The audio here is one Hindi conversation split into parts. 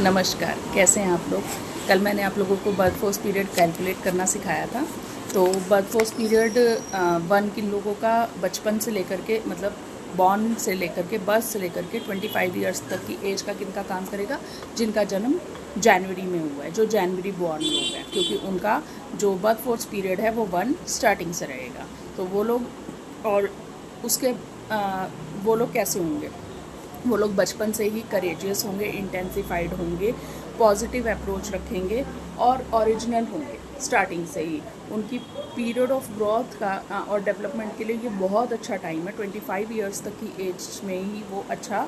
नमस्कार, कैसे हैं आप लोग। कल मैंने आप लोगों को बर्थ फोर्स पीरियड कैलकुलेट करना सिखाया था। तो बर्थ फोर्स पीरियड वन किन लोगों का बचपन से लेकर के मतलब बॉर्न से लेकर के बर्थ से लेकर के 25 ईयर्स तक की एज का किनका काम करेगा, जिनका जन्म जनवरी में हुआ है, जो जनवरी बॉर्न लोग हैं, क्योंकि उनका जो बर्थ फोर्स पीरियड है वो वन स्टार्टिंग से रहेगा। तो वो लोग और उसके वो लोग कैसे होंगे, वो लोग बचपन से ही करेजियस होंगे, इंटेंसिफाइड होंगे, पॉजिटिव अप्रोच रखेंगे और ओरिजिनल होंगे स्टार्टिंग से ही। उनकी पीरियड ऑफ ग्रोथ का और डेवलपमेंट के लिए ये बहुत अच्छा टाइम है। 25 ईयर्स तक की एज में ही वो अच्छा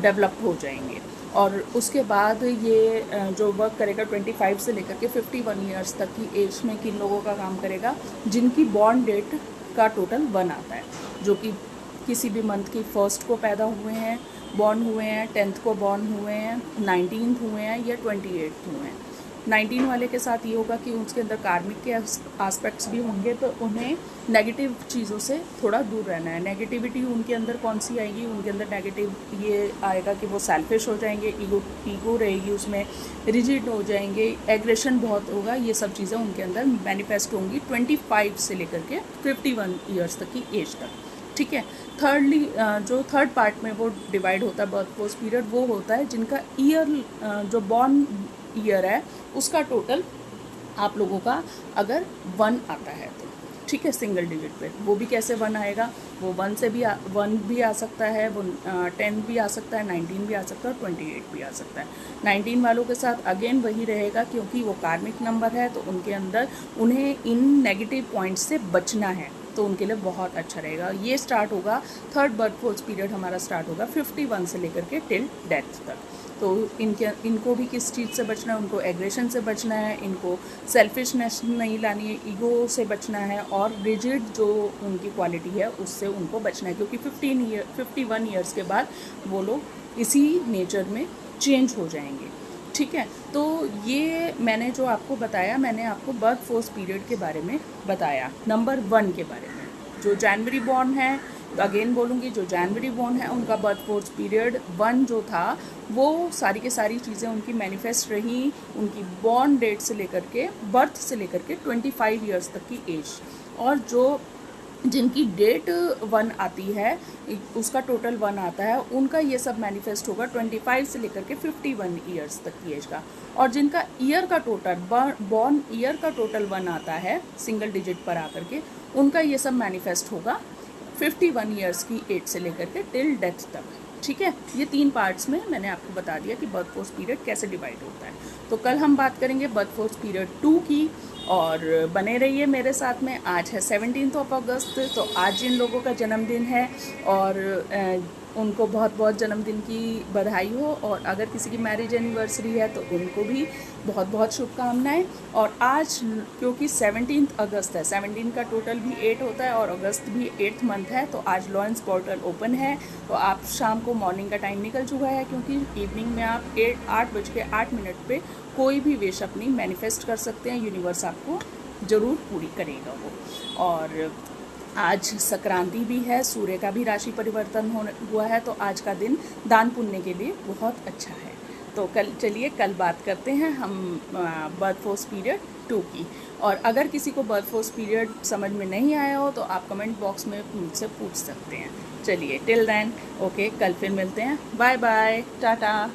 डेवलप हो जाएंगे। और उसके बाद ये जो वर्क करेगा 25 से लेकर के 51 ईयर्स तक की एज में किन लोगों का काम करेगा, जिनकी बॉर्न डेट का टोटल 1 आता है, जो कि किसी भी मंथ की फर्स्ट को पैदा हुए हैं, बॉर्न हुए हैं, 10th को बॉर्न हुए हैं, 19th हुए हैं या 28th हुए हैं। 19 वाले के साथ ये होगा कि उसके अंदर कार्मिक के आस्पेक्ट्स भी होंगे, तो उन्हें नेगेटिव चीज़ों से थोड़ा दूर रहना है। नेगेटिविटी उनके अंदर कौन सी आएगी, उनके अंदर नेगेटिव ये आएगा कि वो सेल्फिश हो जाएंगे, ईगो रहेगी उसमें, रिजिड हो जाएंगे, एग्रेशन बहुत होगा। ये सब चीज़ें उनके अंदर मैनिफेस्ट होंगी 25 से लेकर के 51 ईयर्स तक की एज तक। ठीक है। थर्डली जो थर्ड पार्ट में वो डिवाइड होता है बर्थ फोर्स पीरियड, वो होता है जिनका ईयर जो बॉर्न ईयर है उसका टोटल आप लोगों का अगर 1 आता है तो ठीक है, सिंगल डिजिट पे। वो भी कैसे 1 आएगा, वो 1 से भी 1 भी आ सकता है, वो 10 भी आ सकता है, 19 भी आ सकता है और 28 भी आ सकता है। 19 वालों के साथ अगेन वही रहेगा, क्योंकि वो कार्मिक नंबर है, तो उनके अंदर उन्हें इन नेगेटिव पॉइंट्स से बचना है, तो उनके लिए बहुत अच्छा रहेगा। ये स्टार्ट होगा, थर्ड बर्थ फोर्स पीरियड हमारा स्टार्ट होगा 51 से लेकर के टिल डेथ तक। तो इनको भी किस चीज़ से बचना है, उनको एग्रेशन से बचना है, इनको सेल्फिशनेस नहीं लानी है, ईगो से बचना है, और रिजिड जो उनकी क्वालिटी है उससे उनको बचना है, क्योंकि 51 ईयर्स के बाद वो लोग इसी नेचर में चेंज हो जाएंगे। ठीक है। तो ये मैंने जो आपको बताया, मैंने आपको बर्थ फोर्स पीरियड के बारे में बताया, नंबर 1 के बारे में। जो जनवरी बॉर्न है, तो अगेन बोलूँगी, जो जनवरी बॉर्न है उनका बर्थ फोर्स पीरियड 1 जो था, वो सारी की सारी चीज़ें उनकी मैनिफेस्ट रही उनकी बॉर्न डेट से लेकर के, बर्थ से लेकर के 25 ईयर्स तक की एज। और जो जिनकी डेट 1 आती है, उसका टोटल 1 आता है, उनका ये सब मैनिफेस्ट होगा 25 से लेकर के 51 ईयर्स तक की एज का। और जिनका ईयर का टोटल बॉर्न ईयर का टोटल 1 आता है सिंगल डिजिट पर आकर के, उनका ये सब मैनिफेस्ट होगा 51 ईयर्स की एज से लेकर के टिल डेथ तक। ठीक है। ये 3 पार्ट्स में मैंने आपको बता दिया कि बर्थ फोर्स पीरियड कैसे डिवाइड होता है। तो कल हम बात करेंगे बर्थ फोर्स पीरियड 2 की, और बने रहिए मेरे साथ में। आज है 17 अगस्त, तो आज जिन लोगों का जन्मदिन है और उनको बहुत बहुत जन्मदिन की बधाई हो, और अगर किसी की मैरिज एनिवर्सरी है तो उनको भी बहुत बहुत शुभकामनाएं। और आज क्योंकि 17 अगस्त है, 17 का टोटल भी 8 होता है और अगस्त भी 8th मंथ है, तो आज लॉन्स पोर्टल ओपन है। तो आप शाम को, मॉर्निंग का टाइम निकल चुका है, क्योंकि इवनिंग में आप 8:08 पे कोई भी विश अपनी मैनिफेस्ट कर सकते हैं, यूनिवर्स आपको ज़रूर पूरी करेगा वो। और आज संक्रांति भी है, सूर्य का भी राशि परिवर्तन हुआ है, तो आज का दिन दान पुण्य के लिए बहुत अच्छा है। तो कल बात करते हैं हम बर्थ फोर्स पीरियड 2 की। और अगर किसी को बर्थ फोर्स पीरियड समझ में नहीं आया हो तो आप कमेंट बॉक्स में मुझसे पूछ सकते हैं। चलिए, टिल देन, ओके, कल फिर मिलते हैं। Bye bye, Tata.